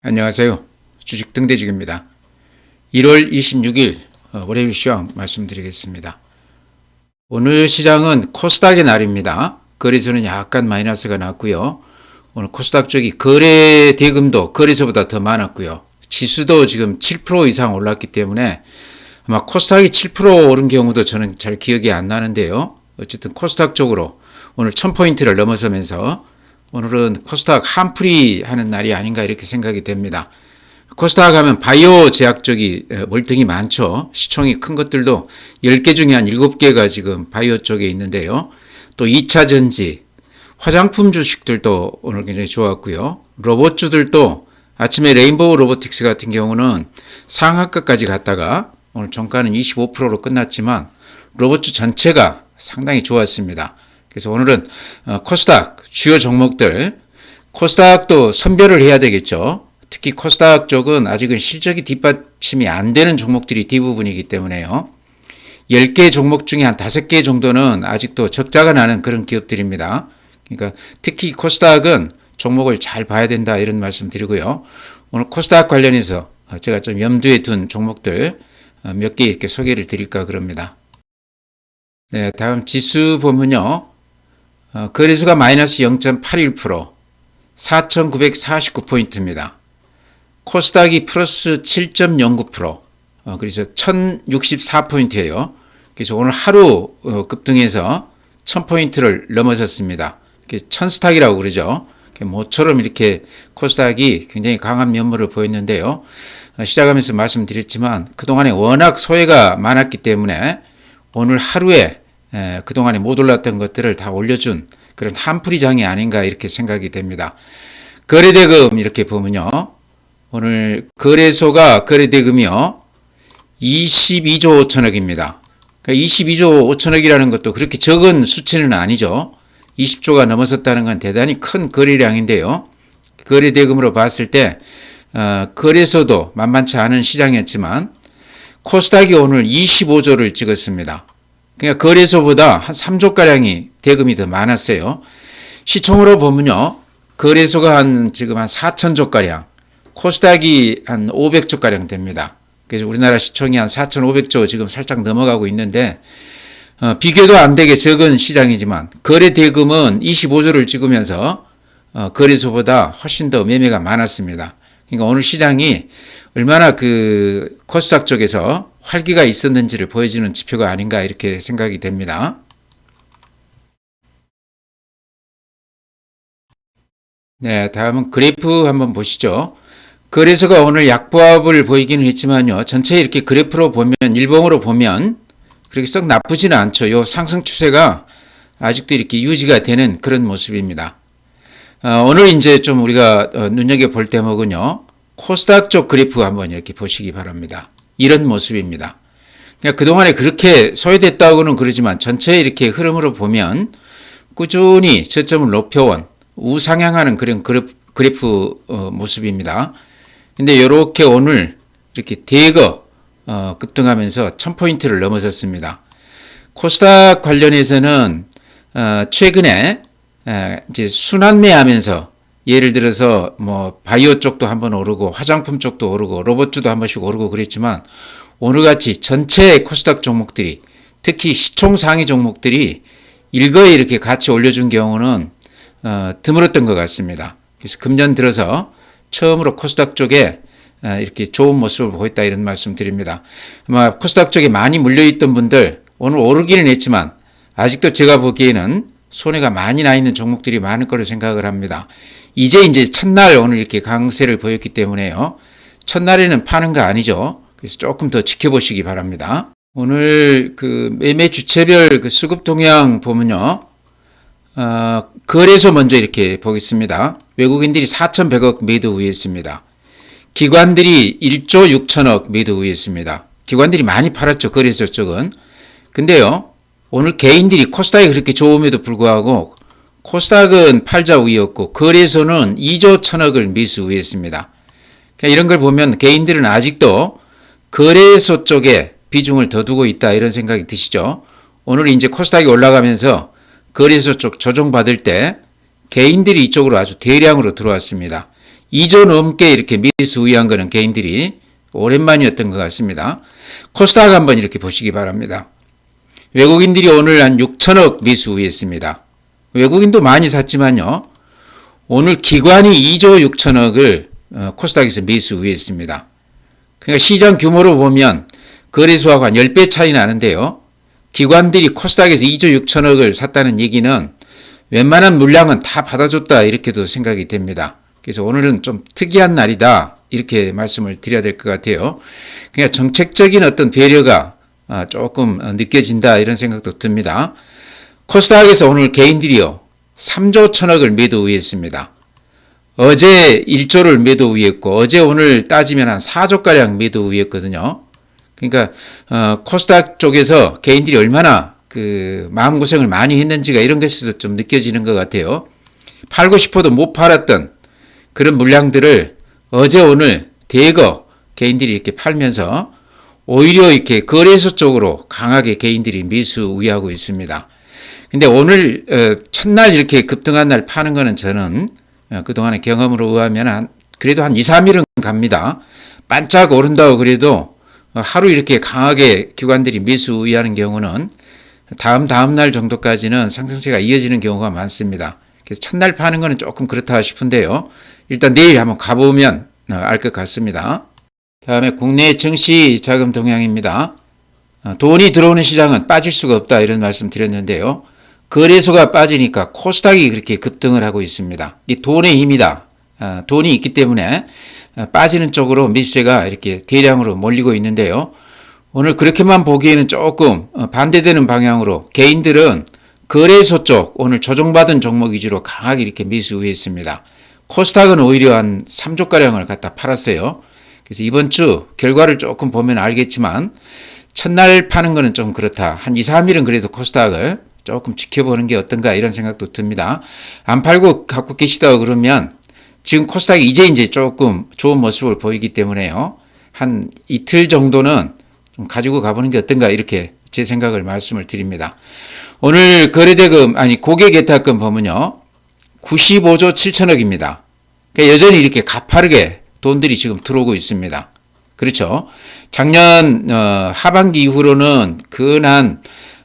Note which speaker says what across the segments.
Speaker 1: 안녕하세요. 주식 등대직입니다. 1월 26일 월요일 시황 말씀드리겠습니다. 오늘 시장은 코스닥의 날입니다. 거래소는 약간 마이너스가 났고요. 오늘 코스닥 쪽이 거래 대금도 거래소보다 더 많았고요. 지수도 지금 7% 이상 올랐기 때문에 아마 코스닥이 7% 오른 경우도 저는 잘 기억이 안 나는데요. 어쨌든 코스닥 쪽으로 오늘 1000포인트를 넘어서면서 오늘은 코스닥 한풀이 하는 날이 아닌가 이렇게 생각이 됩니다. 코스닥 하면 바이오 제약 쪽이 월등히 많죠. 시총이 큰 것들도 10개 중에 한 7개가 지금 바이오 쪽에 있는데요. 또 2차 전지, 화장품 주식들도 오늘 굉장히 좋았고요. 로봇주들도 아침에 레인보우 로보틱스 같은 경우는 상한가까지 갔다가 오늘 종가는 25%로 끝났지만 로봇주 전체가 상당히 좋았습니다. 그래서 오늘은 코스닥 주요 종목들, 코스닥도 선별을 해야 되겠죠. 특히 코스닥 쪽은 아직은 실적이 뒷받침이 안 되는 종목들이 대부분이기 때문에요. 10개 종목 중에 한 5개 정도는 아직도 적자가 나는 그런 기업들입니다. 그러니까 특히 코스닥은 종목을 잘 봐야 된다 이런 말씀 드리고요. 오늘 코스닥 관련해서 제가 좀 염두에 둔 종목들 몇 개 이렇게 소개를 드릴까 그럽니다. 네, 다음 지수 보면요. 거래소가 마이너스 0.81%, 4,949포인트입니다. 코스닥이 플러스 7.09%, 그래서 1,064포인트예요. 그래서 오늘 하루 급등해서 1,000포인트를 넘어섰습니다. 1,000스탁이라고 그러죠. 모처럼 이렇게 코스닥이 굉장히 강한 면모를 보였는데요. 시작하면서 말씀드렸지만 그동안에 워낙 소외가 많았기 때문에 오늘 하루에 그동안에 못 올랐던 것들을 다 올려준 그런 한풀이장이 아닌가 이렇게 생각이 됩니다. 거래대금 이렇게 보면요. 오늘 거래소가 거래대금이요. 22조 5천억입니다. 그러니까 22조 5천억이라는 것도 그렇게 적은 수치는 아니죠. 20조가 넘어섰다는 건 대단히 큰 거래량인데요. 거래대금으로 봤을 때 거래소도 만만치 않은 시장이었지만 코스닥이 오늘 25조를 찍었습니다. 그러니까 거래소보다 한 3조가량이 대금이 더 많았어요. 시총으로 보면요. 거래소가 지금 한 4천조가량, 코스닥이 한 500조가량 됩니다. 그래서 우리나라 시총이 한 4,500조 지금 살짝 넘어가고 있는데, 비교도 안 되게 적은 시장이지만, 거래 대금은 25조를 찍으면서, 거래소보다 훨씬 더 매매가 많았습니다. 그러니까 오늘 시장이 얼마나 코스닥 쪽에서 활기가 있었는지를 보여주는 지표가 아닌가 이렇게 생각이 됩니다. 네, 다음은 그래프 한번 보시죠. 거래소가 오늘 약보합을 보이기는 했지만요. 전체 이렇게 그래프로 보면, 일봉으로 보면 그렇게 썩 나쁘지는 않죠. 요 상승 추세가 아직도 이렇게 유지가 되는 그런 모습입니다. 오늘 이제 좀 우리가 눈여겨볼 대목은요. 코스닥 쪽 그래프 한번 이렇게 보시기 바랍니다. 이런 모습입니다. 그러니까 그동안에 그렇게 소외됐다고는 그러지만 전체 이렇게 흐름으로 보면 꾸준히 저점을 높여온 우상향하는 그런 그래프 모습입니다. 근데 이렇게 오늘 이렇게 대거 급등하면서 1000포인트를 넘어섰습니다. 코스닥 관련해서는 최근에 이제 순환매하면서 예를 들어서 뭐 바이오 쪽도 한번 오르고 화장품 쪽도 오르고 로봇주도 한 번씩 오르고 그랬지만 오늘같이 전체 코스닥 종목들이 특히 시총 상위 종목들이 일거에 이렇게 같이 올려준 경우는 드물었던 것 같습니다. 그래서 금년 들어서 처음으로 코스닥 쪽에 이렇게 좋은 모습을 보였다 이런 말씀 드립니다. 아마 코스닥 쪽에 많이 물려있던 분들 오늘 오르기는 했지만 아직도 제가 보기에는 손해가 많이 나 있는 종목들이 많을 거로 생각을 합니다. 이제 첫날 오늘 이렇게 강세를 보였기 때문에요. 첫날에는 파는 거 아니죠. 그래서 조금 더 지켜보시기 바랍니다. 오늘 매매 주체별 수급 동향 보면요. 거래소 먼저 이렇게 보겠습니다. 외국인들이 4,100억 매도 우위했습니다. 기관들이 1조 6천억 매도 우위했습니다. 기관들이 많이 팔았죠. 거래소 쪽은. 근데요. 오늘 개인들이 코스닥이 그렇게 좋음에도 불구하고 코스닥은 팔자 우위였고 거래소는 2조 1천억을 매수 우위했습니다. 그러니까 이런 걸 보면 개인들은 아직도 거래소 쪽에 비중을 더 두고 있다 이런 생각이 드시죠. 오늘 이제 코스닥이 올라가면서 거래소 쪽 조정받을 때 개인들이 이쪽으로 아주 대량으로 들어왔습니다. 2조 넘게 이렇게 미수 우위한 거는 개인들이 오랜만이었던 것 같습니다. 코스닥 한번 이렇게 보시기 바랍니다. 외국인들이 오늘 한 6천억 미수 우위했습니다. 외국인도 많이 샀지만요. 오늘 기관이 2조 6천억을 코스닥에서 미수 우위했습니다. 그러니까 시장 규모로 보면 거래소하고 한 10배 차이 나는데요. 기관들이 코스닥에서 2조 6천억을 샀다는 얘기는 웬만한 물량은 다 받아줬다 이렇게도 생각이 됩니다. 그래서 오늘은 좀 특이한 날이다 이렇게 말씀을 드려야 될 것 같아요. 그러니까 정책적인 어떤 배려가 조금 느껴진다 이런 생각도 듭니다. 코스닥에서 오늘 개인들이요 3조 천억을 매도 우위했습니다. 어제 1조를 매도 우위했고 어제 오늘 따지면 한 4조가량 매도 우위했거든요. 그러니까 코스닥 쪽에서 개인들이 얼마나 그 마음고생을 많이 했는지가 이런 것에서 좀 느껴지는 것 같아요. 팔고 싶어도 못 팔았던 그런 물량들을 어제 오늘 대거 개인들이 이렇게 팔면서 오히려 이렇게 거래소 쪽으로 강하게 개인들이 매수 우위하고 있습니다. 근데 오늘 첫날 이렇게 급등한 날 파는 거는 저는 그동안의 경험으로 의하면 그래도 한 2, 3일은 갑니다. 반짝 오른다고 그래도 하루 이렇게 강하게 기관들이 매수 우위하는 경우는 다음 날 정도까지는 상승세가 이어지는 경우가 많습니다. 그래서 첫날 파는 거는 조금 그렇다 싶은데요. 일단 내일 한번 가보면 알 것 같습니다. 다음에 국내 증시 자금 동향입니다. 돈이 들어오는 시장은 빠질 수가 없다 이런 말씀 드렸는데요. 거래소가 빠지니까 코스닥이 그렇게 급등을 하고 있습니다. 이 돈의 힘이다. 돈이 있기 때문에 빠지는 쪽으로 매수세가 이렇게 대량으로 몰리고 있는데요. 오늘 그렇게만 보기에는 조금 반대되는 방향으로 개인들은 거래소 쪽 오늘 조정받은 종목 위주로 강하게 이렇게 매수 우위했습니다. 코스닥은 오히려 한 3조가량을 갖다 팔았어요. 그래서 이번 주 결과를 조금 보면 알겠지만 첫날 파는 거는 좀 그렇다. 한 2, 3일은 그래도 코스닥을 조금 지켜보는 게 어떤가 이런 생각도 듭니다. 안 팔고 갖고 계시다고 그러면 지금 코스닥이 이제 조금 좋은 모습을 보이기 때문에요. 한 이틀 정도는 좀 가지고 가보는 게 어떤가 이렇게 제 생각을 말씀을 드립니다. 오늘 거래대금 고객 예탁금 보면요. 95조 7천억입니다. 그러니까 여전히 이렇게 가파르게 돈들이 지금 들어오고 있습니다. 그렇죠. 작년 하반기 이후로는 근한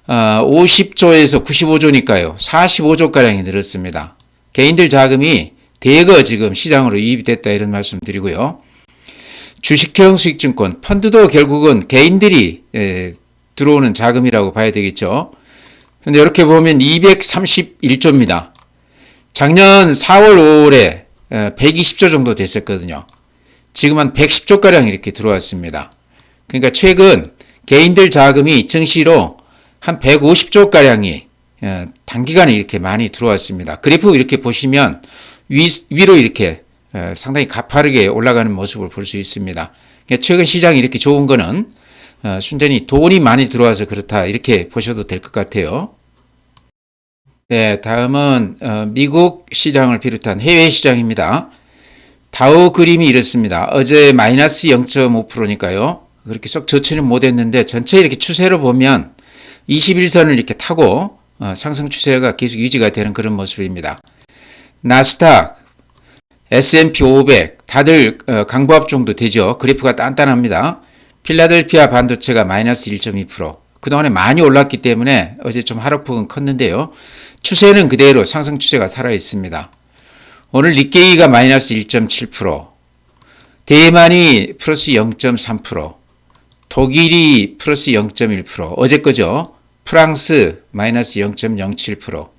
Speaker 1: 50조에서 95조니까요. 45조가량이 늘었습니다. 개인들 자금이 대거 지금 시장으로 이입이 됐다 이런 말씀 드리고요. 주식형 수익증권, 펀드도 결국은 개인들이 들어오는 자금이라고 봐야 되겠죠. 근데 이렇게 보면 231조입니다. 작년 4월, 5월에 120조 정도 됐었거든요. 지금 한 110조가량 이렇게 들어왔습니다. 그러니까 최근 개인들 자금이 증시로 한 150조가량이 단기간에 이렇게 많이 들어왔습니다. 그래프 이렇게 보시면 위로 이렇게 상당히 가파르게 올라가는 모습을 볼 수 있습니다. 그러니까 최근 시장이 이렇게 좋은 거는 순전히 돈이 많이 들어와서 그렇다 이렇게 보셔도 될 것 같아요. 네, 다음은 미국 시장을 비롯한 해외 시장입니다. 다우 그림이 이렇습니다. 어제 마이너스 0.5%니까요. 그렇게 썩 좋지는 못했는데 전체 이렇게 추세로 보면 21선을 이렇게 타고 상승 추세가 계속 유지가 되는 그런 모습입니다. 나스닥, S&P 500 다들 강보합 정도 되죠. 그래프가 단단합니다. 필라델피아 반도체가 마이너스 1.2%. 그동안에 많이 올랐기 때문에 어제 좀 하락폭은 컸는데요. 추세는 그대로 상승 추세가 살아있습니다. 오늘 니케이가 마이너스 1.7%, 대만이 플러스 0.3%, 독일이 플러스 0.1%, 어제 거죠. 프랑스 마이너스 0.07%,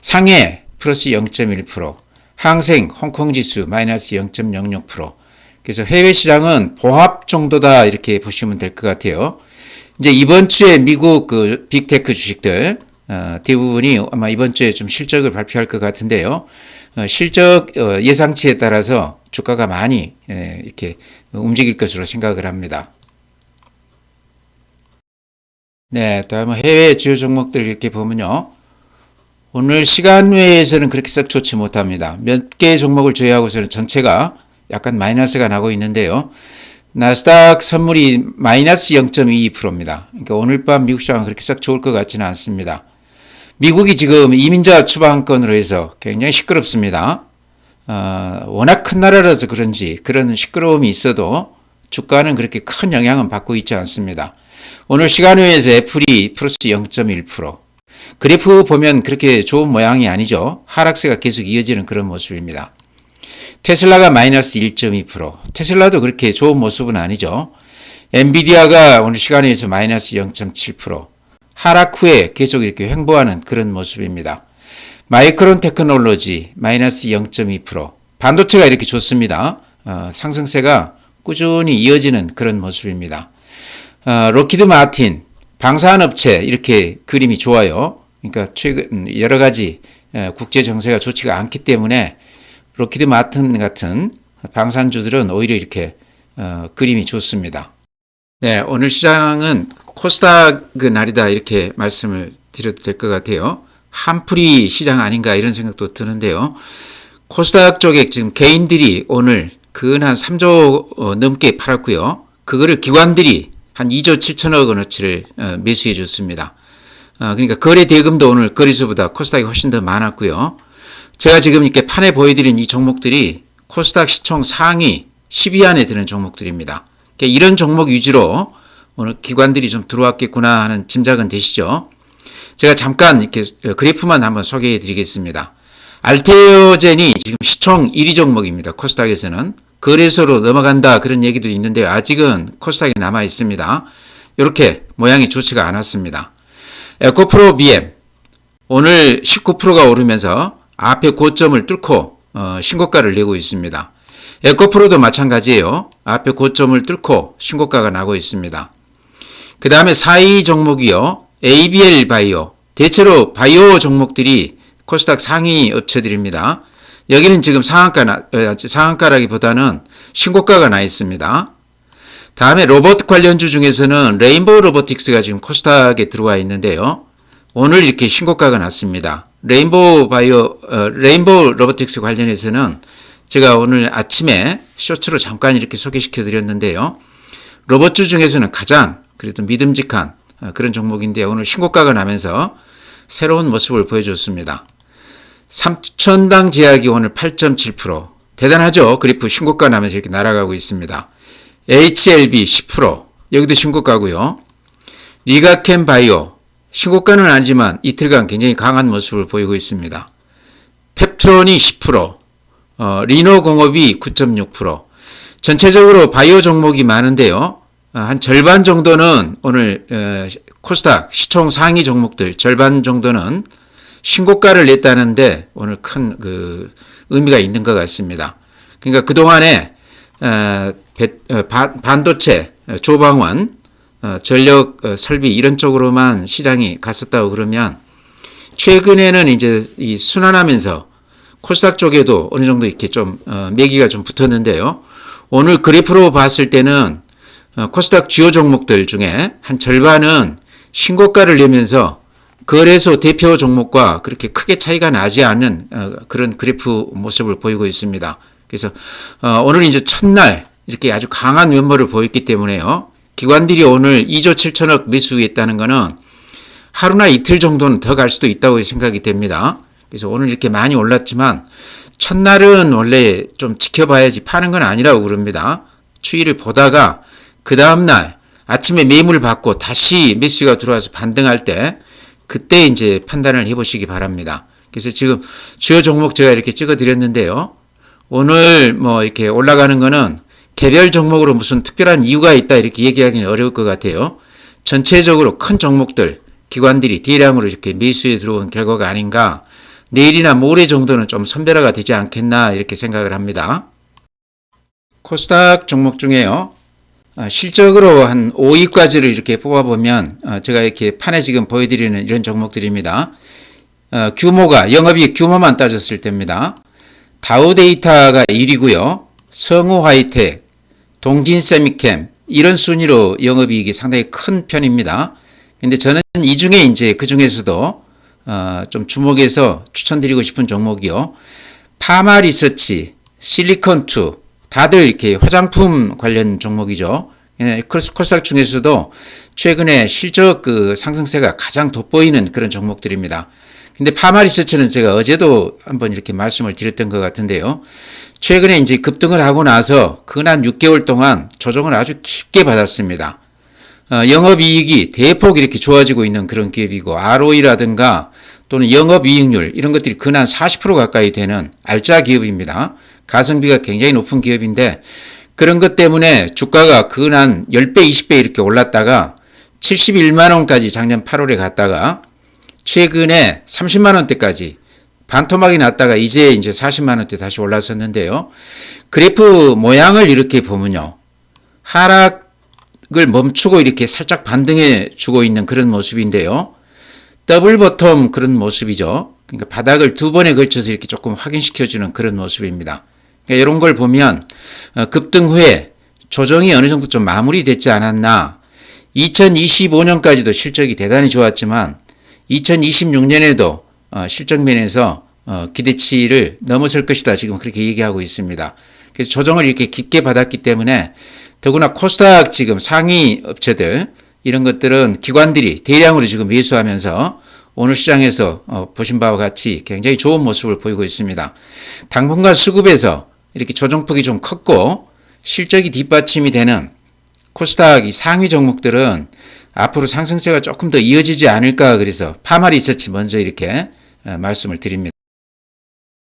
Speaker 1: 상해 플러스 0.1%, 항생 홍콩 지수 마이너스 0.06%. 그래서 해외 시장은 보합 정도다 이렇게 보시면 될 것 같아요. 이제 이번 주에 미국 그 빅테크 주식들 대부분이 아마 이번 주에 좀 실적을 발표할 것 같은데요. 실적 예상치에 따라서 주가가 많이 이렇게 움직일 것으로 생각을 합니다. 네, 다음은 해외 주요 종목들 이렇게 보면요. 오늘 시간 외에서는 그렇게 썩 좋지 못합니다. 몇 개의 종목을 제외하고서는 전체가 약간 마이너스가 나고 있는데요. 나스닥 선물이 마이너스 0.22%입니다. 그러니까 오늘 밤 미국 시장은 그렇게 썩 좋을 것 같지는 않습니다. 미국이 지금 이민자 추방 건으로 해서 굉장히 시끄럽습니다. 워낙 큰 나라라서 그런지 그런 시끄러움이 있어도 주가는 그렇게 큰 영향은 받고 있지 않습니다. 오늘 시간외에서 애플이 플러스 0.1%. 그래프 보면 그렇게 좋은 모양이 아니죠. 하락세가 계속 이어지는 그런 모습입니다. 테슬라가 마이너스 1.2%. 테슬라도 그렇게 좋은 모습은 아니죠. 엔비디아가 오늘 시간에서 마이너스 0.7%. 하락 후에 계속 이렇게 횡보하는 그런 모습입니다. 마이크론 테크놀로지 마이너스 0.2%. 반도체가 이렇게 좋습니다. 상승세가 꾸준히 이어지는 그런 모습입니다. 록히드 마틴, 방산업체 이렇게 그림이 좋아요. 그러니까 최근 여러 가지 국제 정세가 좋지가 않기 때문에 록히드 마틴 같은 방산주들은 오히려 이렇게 그림이 좋습니다. 네, 오늘 시장은 코스닥 날이다 이렇게 말씀을 드려도 될 것 같아요. 한풀이 시장 아닌가 이런 생각도 드는데요. 코스닥 쪽에 지금 개인들이 오늘 근 한 3조 넘게 팔았고요. 그거를 기관들이 한 2조 7천억 원어치를 매수해 줬습니다. 그러니까 거래 대금도 오늘 거래소보다 코스닥이 훨씬 더 많았고요. 제가 지금 이렇게 판에 보여드린 이 종목들이 코스닥 시총 상위 10위 안에 드는 종목들입니다. 그러니까 이런 종목 위주로 오늘 기관들이 좀 들어왔겠구나 하는 짐작은 되시죠? 제가 잠깐 이렇게 그래프만 한번 소개해 드리겠습니다. 알테오젠이 지금 시총 1위 종목입니다. 코스닥에서는. 거래소로 넘어간다 그런 얘기도 있는데 아직은 코스닥에 남아 있습니다. 이렇게 모양이 좋지가 않았습니다. 에코프로 BM 오늘 19%가 오르면서 앞에 고점을 뚫고 신고가를 내고 있습니다. 에코프로도 마찬가지예요. 앞에 고점을 뚫고 신고가가 나고 있습니다. 그 다음에 4위 종목이요. ABL 바이오. 대체로 바이오 종목들이 코스닥 상위 업체들입니다. 여기는 지금 상한가라기보다는 신고가가 나 있습니다. 다음에 로봇 관련주 중에서는 레인보우 로보틱스가 지금 코스닥에 들어와 있는데요. 오늘 이렇게 신고가가 났습니다. 레인보우 로보틱스 관련해서는 제가 오늘 아침에 쇼츠로 잠깐 이렇게 소개시켜 드렸는데요. 로봇주 중에서는 가장 그래도 믿음직한 그런 종목인데 오늘 신고가가 나면서 새로운 모습을 보여줬습니다. 3천당 제약이 오늘 8.7%. 대단하죠? 그래프 신고가 나면서 이렇게 날아가고 있습니다. HLB 10%. 여기도 신고가고요. 리가켄 바이오. 신고가는 아니지만 이틀간 굉장히 강한 모습을 보이고 있습니다. 펩트론이 10%. 리노공업이 9.6%. 전체적으로 바이오 종목이 많은데요. 한 절반 정도는 오늘 코스닥 시총 상위 종목들 절반 정도는 신고가를 냈다는데 오늘 큰 의미가 있는 것 같습니다. 그러니까 그동안에 반도체, 조방원, 전력 설비 이런 쪽으로만 시장이 갔었다고 그러면 최근에는 이제 이 순환하면서 코스닥 쪽에도 어느 정도 이렇게 좀 매기가 좀 붙었는데요. 오늘 그래프로 봤을 때는 코스닥 주요 종목들 중에 한 절반은 신고가를 내면서 거래소 대표 종목과 그렇게 크게 차이가 나지 않는 그런 그래프 모습을 보이고 있습니다. 그래서 오늘 이제 첫날 이렇게 아주 강한 면모를 보였기 때문에요. 기관들이 오늘 2조 7천억 매수했다는 것은 하루나 이틀 정도는 더 갈 수도 있다고 생각이 됩니다. 그래서 오늘 이렇게 많이 올랐지만 첫날은 원래 좀 지켜봐야지 파는 건 아니라고 그럽니다. 추이를 보다가 그 다음날 아침에 매물 받고 다시 매수가 들어와서 반등할 때 그때 이제 판단을 해보시기 바랍니다. 그래서 지금 주요 종목 제가 이렇게 찍어 드렸는데요. 오늘 뭐 이렇게 올라가는 거는 개별 종목으로 무슨 특별한 이유가 있다 이렇게 얘기하기는 어려울 것 같아요. 전체적으로 큰 종목들, 기관들이 대량으로 이렇게 매수에 들어온 결과가 아닌가. 내일이나 모레 정도는 좀 선별화가 되지 않겠나 이렇게 생각을 합니다. 코스닥 종목 중에요. 실적으로 한 5위까지를 이렇게 뽑아보면 제가 이렇게 판에 지금 보여드리는 이런 종목들입니다. 규모가 영업이익 규모만 따졌을 때입니다. 다우데이터가 1위고요. 성우하이텍, 동진세미캠 이런 순위로 영업이익이 상당히 큰 편입니다. 근데 저는 이 중에 이제 그 중에서도 좀 주목해서 추천드리고 싶은 종목이요. 파마리서치, 실리컨2 다들 이렇게 화장품 관련 종목이죠. 코스닥 중에서도 최근에 실적 상승세가 가장 돋보이는 그런 종목들입니다. 근데 파마 리서치는 제가 어제도 한번 이렇게 말씀을 드렸던 것 같은데요. 최근에 이제 급등을 하고 나서 근한 6개월 동안 조정을 아주 깊게 받았습니다. 영업이익이 대폭 이렇게 좋아지고 있는 그런 기업이고 ROE라든가 또는 영업이익률 이런 것들이 근한 40% 가까이 되는 알짜 기업입니다. 가성비가 굉장히 높은 기업인데 그런 것 때문에 주가가 근한 10배, 20배 이렇게 올랐다가 71만 원까지 작년 8월에 갔다가 최근에 30만 원대까지 반토막이 났다가 이제 40만 원대 다시 올라섰는데요. 그래프 모양을 이렇게 보면요. 하락을 멈추고 이렇게 살짝 반등해 주고 있는 그런 모습인데요. 더블 버텀 그런 모습이죠. 그러니까 바닥을 두 번에 걸쳐서 이렇게 조금 확인시켜주는 그런 모습입니다. 그러니까 이런 걸 보면 급등 후에 조정이 어느 정도 좀 마무리됐지 않았나. 2025년까지도 실적이 대단히 좋았지만 2026년에도 실적 면에서 기대치를 넘어설 것이다. 지금 그렇게 얘기하고 있습니다. 그래서 조정을 이렇게 깊게 받았기 때문에 더구나 코스닥 지금 상위 업체들 이런 것들은 기관들이 대량으로 지금 매수하면서 오늘 시장에서 보신 바와 같이 굉장히 좋은 모습을 보이고 있습니다. 당분간 수급에서 이렇게 조정폭이 좀 컸고 실적이 뒷받침이 되는 코스닥 이 상위 종목들은 앞으로 상승세가 조금 더 이어지지 않을까 그래서 파마 리서치 먼저 이렇게 말씀을 드립니다.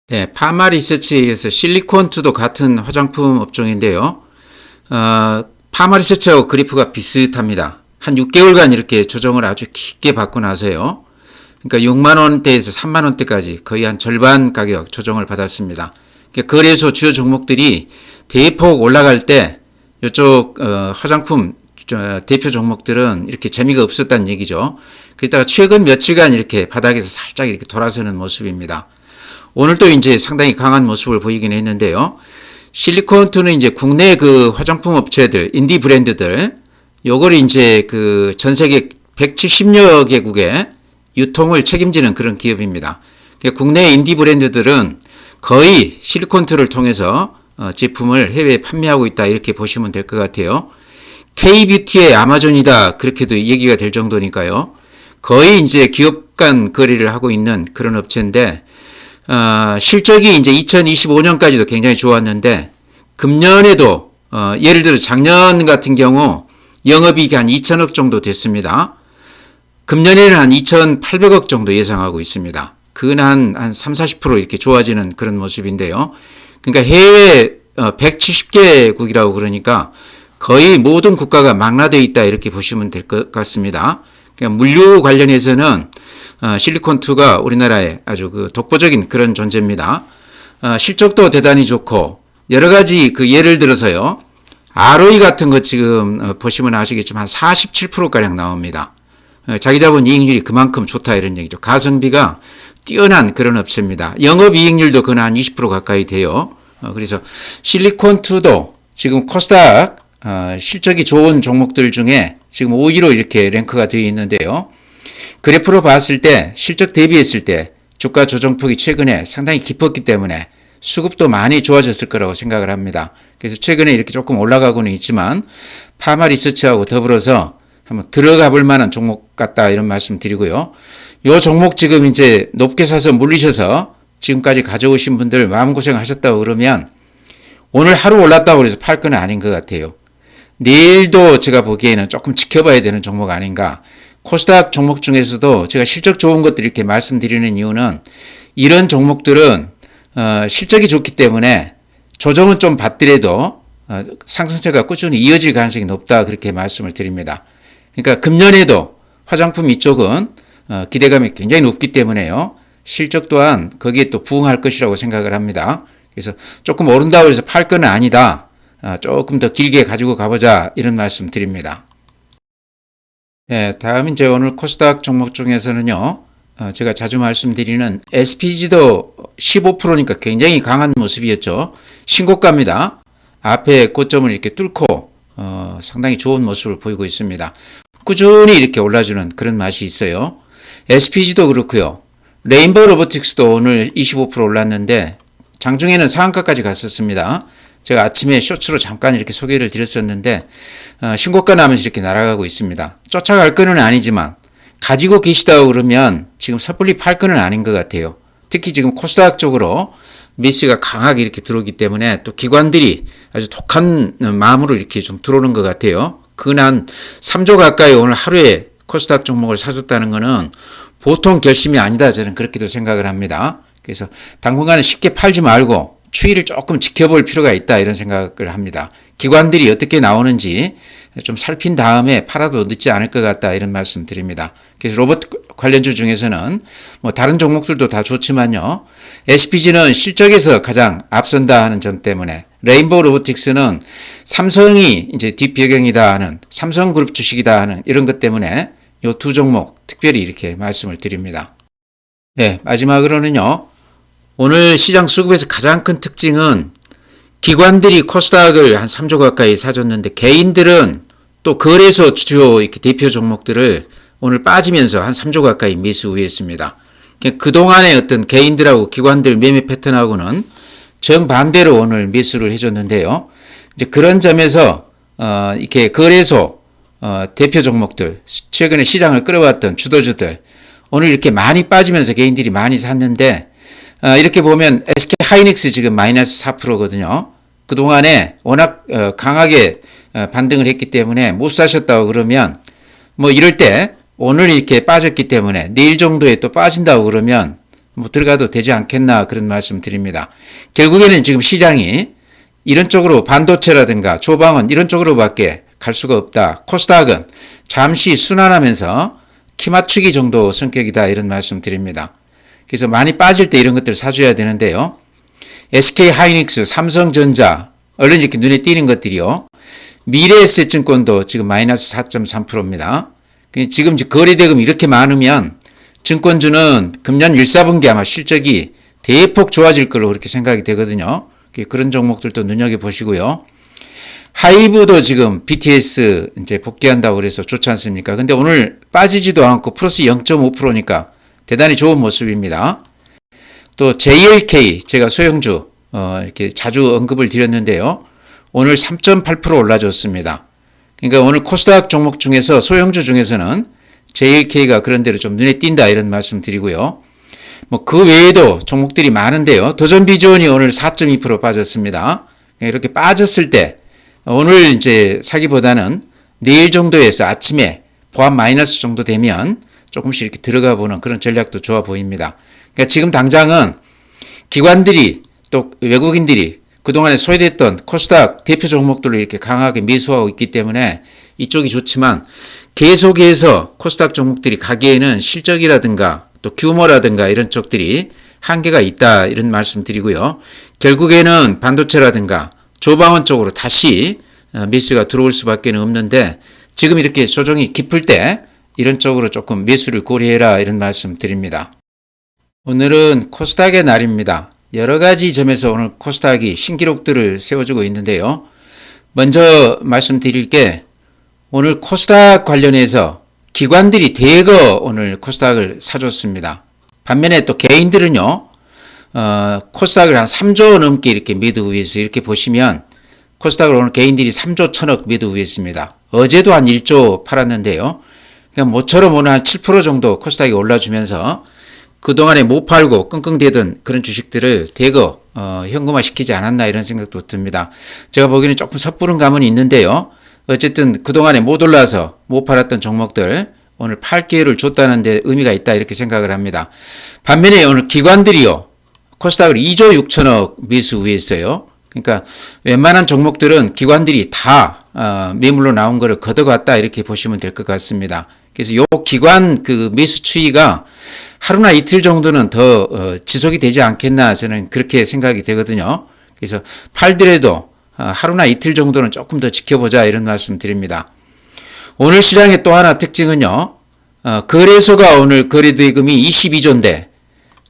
Speaker 1: 네, 파마 리서치에 의해서 실리콘투도 같은 화장품 업종인데요. 파마 리서치하고 그래프가 비슷합니다. 한 6개월간 이렇게 조정을 아주 깊게 받고 나서요. 그러니까 6만 원대에서 3만 원대까지 거의 한 절반 가격 조정을 받았습니다. 그러니까 거래소 주요 종목들이 대폭 올라갈 때 이쪽 화장품 대표 종목들은 이렇게 재미가 없었다는 얘기죠. 그러다가 최근 며칠간 이렇게 바닥에서 살짝 이렇게 돌아서는 모습입니다. 오늘도 이제 상당히 강한 모습을 보이긴 했는데요. 실리콘투는 이제 국내 그 화장품 업체들, 인디 브랜드들, 요걸 이제 그 전 세계 170여 개국의 유통을 책임지는 그런 기업입니다. 그러니까 국내 인디 브랜드들은 거의 실리콘투를 통해서 제품을 해외에 판매하고 있다 이렇게 보시면 될 것 같아요. K뷰티의 아마존이다 그렇게도 얘기가 될 정도니까요. 거의 이제 기업 간 거래를 하고 있는 그런 업체인데 실적이 이제 2025년까지도 굉장히 좋았는데 금년에도 예를 들어 작년 같은 경우 영업이익이 한 2천억 정도 됐습니다. 금년에는 한 2,800억 정도 예상하고 있습니다. 그건 한 3, 40% 이렇게 좋아지는 그런 모습인데요. 그러니까 해외 170개국이라고 그러니까 거의 모든 국가가 망라되어 있다 이렇게 보시면 될 것 같습니다. 그러니까 물류 관련해서는 실리콘투가 우리나라의 아주 그 독보적인 그런 존재입니다. 실적도 대단히 좋고 여러 가지 그 예를 들어서요. ROE 같은 거 지금 보시면 아시겠지만 47%가량 나옵니다. 자기 자본 이익률이 그만큼 좋다 이런 얘기죠. 가성비가 뛰어난 그런 업체입니다. 영업이익률도 그건 한 20% 가까이 돼요. 그래서 실리콘투도 지금 코스닥 실적이 좋은 종목들 중에 지금 5위로 이렇게 랭크가 되어 있는데요. 그래프로 봤을 때 실적 대비했을 때 주가 조정폭이 최근에 상당히 깊었기 때문에 수급도 많이 좋아졌을 거라고 생각을 합니다. 그래서 최근에 이렇게 조금 올라가고는 있지만 파마 리서치하고 더불어서 한번 들어가 볼 만한 종목 같다 이런 말씀 드리고요. 요 종목 지금 이제 높게 사서 물리셔서 지금까지 가져오신 분들 마음고생 하셨다고 그러면 오늘 하루 올랐다고 해서 팔 건 아닌 것 같아요. 내일도 제가 보기에는 조금 지켜봐야 되는 종목 아닌가. 코스닥 종목 중에서도 제가 실적 좋은 것들 이렇게 말씀드리는 이유는 이런 종목들은 실적이 좋기 때문에 조정은 좀 받더라도 상승세가 꾸준히 이어질 가능성이 높다 그렇게 말씀을 드립니다. 그러니까 금년에도 화장품 이쪽은 기대감이 굉장히 높기 때문에요. 실적 또한 거기에 또 부응할 것이라고 생각을 합니다. 그래서 조금 오른다고 해서 팔 건 아니다. 조금 더 길게 가지고 가보자 이런 말씀 드립니다. 네, 다음 이제 오늘 코스닥 종목 중에서는요. 제가 자주 말씀드리는 SPG도 15%니까 굉장히 강한 모습이었죠. 신고가입니다. 앞에 고점을 이렇게 뚫고 상당히 좋은 모습을 보이고 있습니다. 꾸준히 이렇게 올라주는 그런 맛이 있어요. SPG도 그렇고요. 레인보우 로보틱스도 오늘 25% 올랐는데 장중에는 상한가까지 갔었습니다. 제가 아침에 쇼츠로 잠깐 이렇게 소개를 드렸었는데 신고가 나면서 이렇게 날아가고 있습니다. 쫓아갈 거는 아니지만 가지고 계시다고 그러면 지금 섣불리 팔 거는 아닌 것 같아요. 특히 지금 코스닥 쪽으로 매수가 강하게 이렇게 들어오기 때문에 또 기관들이 아주 독한 마음으로 이렇게 좀 들어오는 것 같아요. 근한 3조 가까이 오늘 하루에 코스닥 종목을 사줬다는 것은 보통 결심이 아니다. 저는 그렇게도 생각을 합니다. 그래서 당분간은 쉽게 팔지 말고 추이를 조금 지켜볼 필요가 있다 이런 생각을 합니다. 기관들이 어떻게 나오는지 좀 살핀 다음에 팔아도 늦지 않을 것 같다 이런 말씀 드립니다. 그래서 로봇 관련주 중에서는 뭐 다른 종목들도 다 좋지만요. SPG는 실적에서 가장 앞선다 하는 점 때문에 레인보우 로보틱스는 삼성이 이제 뒷배경이다 하는 삼성그룹 주식이다 하는 이런 것 때문에 이 두 종목 특별히 이렇게 말씀을 드립니다. 네, 마지막으로는요. 오늘 시장 수급에서 가장 큰 특징은 기관들이 코스닥을 한 3조 가까이 사줬는데 개인들은 또 거래소 주요 이렇게 대표 종목들을 오늘 빠지면서 한 3조 가까이 매수 우회했습니다. 그동안의 어떤 개인들하고 기관들 매매 패턴하고는 정반대로 오늘 매수를 해줬는데요. 이제 그런 점에서 이렇게 거래소 대표 종목들 최근에 시장을 끌어왔던 주도주들 오늘 이렇게 많이 빠지면서 개인들이 많이 샀는데 이렇게 보면 SK 하이닉스 지금 마이너스 4%거든요. 그동안에 워낙 강하게 반등을 했기 때문에 못 사셨다고 그러면 뭐 이럴 때 오늘 이렇게 빠졌기 때문에 내일 정도에 또 빠진다고 그러면 뭐 들어가도 되지 않겠나 그런 말씀 드립니다. 결국에는 지금 시장이 이런 쪽으로 반도체라든가 조방은 이런 쪽으로밖에 갈 수가 없다. 코스닥은 잠시 순환하면서 키 맞추기 정도 성격이다 이런 말씀 드립니다. 그래서 많이 빠질 때 이런 것들 사줘야 되는데요. SK 하이닉스, 삼성전자 얼른 이렇게 눈에 띄는 것들이요. 미래에셋증권도 지금 마이너스 4.3%입니다. 지금 거래대금이 이렇게 많으면 증권주는 금년 1, 4분기 아마 실적이 대폭 좋아질 걸로 그렇게 생각이 되거든요. 그런 종목들도 눈여겨보시고요. 하이브도 지금 BTS 이제 복귀한다고 그래서 좋지 않습니까? 근데 오늘 빠지지도 않고 플러스 0.5%니까 대단히 좋은 모습입니다. 또 JLK 제가 소형주 이렇게 자주 언급을 드렸는데요. 오늘 3.8% 올라줬습니다. 그러니까 오늘 코스닥 종목 중에서 소형주 중에서는 JLK가 그런 대로 좀 눈에 띈다 이런 말씀 드리고요. 뭐 그 외에도 종목들이 많은데요. 도전비전이 오늘 4.2% 빠졌습니다. 이렇게 빠졌을 때 오늘 이제 사기보다는 내일 정도에서 아침에 보합 마이너스 정도 되면 조금씩 이렇게 들어가 보는 그런 전략도 좋아 보입니다. 그러니까 지금 당장은 기관들이 또 외국인들이 그동안에 소외됐던 코스닥 대표 종목들을 이렇게 강하게 매수하고 있기 때문에 이쪽이 좋지만 계속해서 코스닥 종목들이 가기에는 실적이라든가 또 규모라든가 이런 쪽들이 한계가 있다 이런 말씀 드리고요. 결국에는 반도체라든가 조방원 쪽으로 다시 매수가 들어올 수밖에 없는데 지금 이렇게 조정이 깊을 때 이런 쪽으로 조금 매수를 고려해라 이런 말씀 드립니다. 오늘은 코스닥의 날입니다. 여러 가지 점에서 오늘 코스닥이 신기록들을 세워주고 있는데요. 먼저 말씀드릴 게 오늘 코스닥 관련해서 기관들이 대거 오늘 코스닥을 사줬습니다. 반면에 또 개인들은요. 코스닥을 한 3조 넘게 이렇게 매도 우회해서 이렇게 보시면 코스닥을 오늘 개인들이 3조 1천억 매도 우회했습니다. 어제도 한 1조 팔았는데요. 그냥 모처럼 오늘 한 7% 정도 코스닥이 올라주면서 그동안에 못 팔고 끙끙대던 그런 주식들을 대거 현금화 시키지 않았나 이런 생각도 듭니다. 제가 보기에는 조금 섣부른 감은 있는데요. 어쨌든 그동안에 못 올라서 못 팔았던 종목들 오늘 팔 기회를 줬다는 데 의미가 있다 이렇게 생각을 합니다. 반면에 오늘 기관들이요. 코스닥을 2조 6천억 매수 우회했어요. 그러니까 웬만한 종목들은 기관들이 다 매물로 나온 거를 걷어갔다 이렇게 보시면 될 것 같습니다. 그래서 요 기관 그 매수 추이가 하루나 이틀 정도는 더 지속이 되지 않겠나 저는 그렇게 생각이 되거든요. 그래서 팔더라도 하루나 이틀 정도는 조금 더 지켜보자 이런 말씀 드립니다. 오늘 시장의 또 하나 특징은요. 거래소가 오늘 거래대금이 22조인데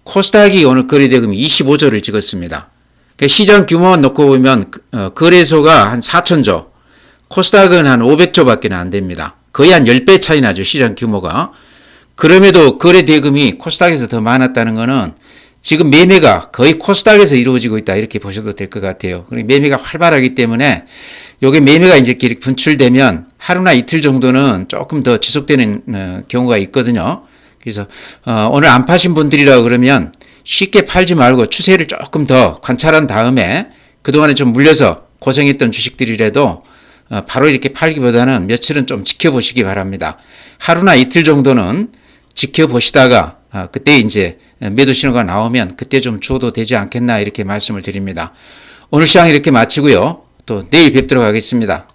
Speaker 1: 코스닥이 오늘 거래대금이 25조를 찍었습니다. 그러니까 시장 규모만 놓고 보면 거래소가 한 4천조, 코스닥은 한 500조밖에 안 됩니다. 거의 한 10배 차이 나죠. 시장 규모가. 그럼에도 거래대금이 코스닥에서 더 많았다는 것은 지금 매매가 거의 코스닥에서 이루어지고 있다 이렇게 보셔도 될 것 같아요. 매매가 활발하기 때문에 요게 매매가 이제 이렇게 분출되면 하루나 이틀 정도는 조금 더 지속되는 경우가 있거든요. 그래서 오늘 안 파신 분들이라 그러면 쉽게 팔지 말고 추세를 조금 더 관찰한 다음에 그동안에 좀 물려서 고생했던 주식들이라도 바로 이렇게 팔기보다는 며칠은 좀 지켜보시기 바랍니다. 하루나 이틀 정도는 지켜보시다가 그때 이제 매도 신호가 나오면 그때 좀 주어도 되지 않겠나 이렇게 말씀을 드립니다. 오늘 시장 이렇게 마치고요. 또 내일 뵙도록 하겠습니다.